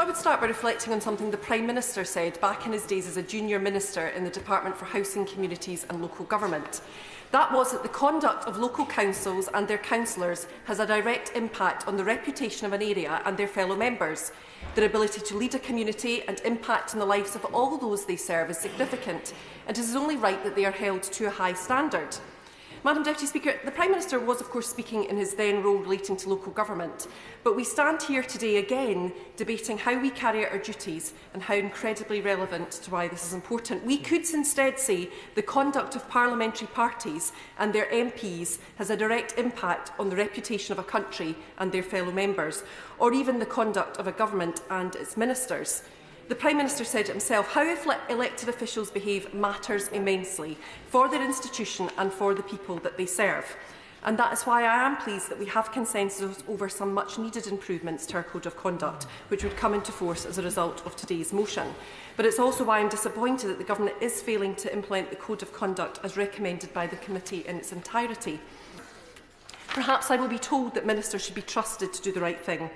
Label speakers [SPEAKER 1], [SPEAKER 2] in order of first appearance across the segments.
[SPEAKER 1] thought I would start by reflecting on something the Prime Minister said back in his days as a junior minister in the Department for Housing, Communities and Local Government. That was that the conduct of local councils and their councillors has a direct impact on the reputation of an area and their fellow members. Their ability to lead a community and impact on the lives of all those they serve is significant, and it is only right that they are held to a high standard. Madam Deputy Speaker, the Prime Minister was of course speaking in his then role relating to local government, but we stand here today again debating how we carry out our duties and how incredibly relevant to why this is important. We could instead say the conduct of parliamentary parties and their MPs has a direct impact on the reputation of a country and their fellow members, or even the conduct of a government and its ministers. The Prime Minister said it himself, how elected officials behave matters immensely for their institution and for the people that they serve. And that is why I am pleased that we have consensus over some much needed improvements to our Code of Conduct, which would come into force as a result of today's motion. But it's also why I am disappointed that the Government is failing to implement the Code of Conduct as recommended by the committee in its entirety. Perhaps I will be told that ministers should be trusted to do the right thing,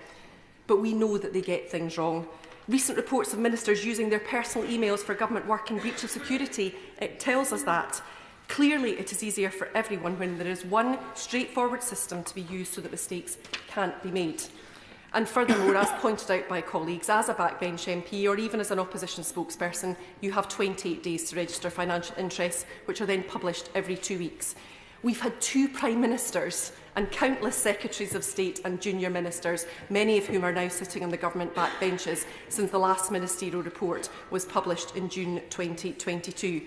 [SPEAKER 1] but we know that they get things wrong. Recent reports of ministers using their personal emails for government work in breach of security tells us that. Clearly, it is easier for everyone when there is one straightforward system to be used so that mistakes can't be made. And furthermore, as pointed out by colleagues, as a backbench MP or even as an opposition spokesperson, you have 28 days to register financial interests, which are then published every 2 weeks. We've had 2 Prime Ministers and countless Secretaries of State and junior ministers, many of whom are now sitting on the government backbenches, since the last ministerial report was published in June 2022.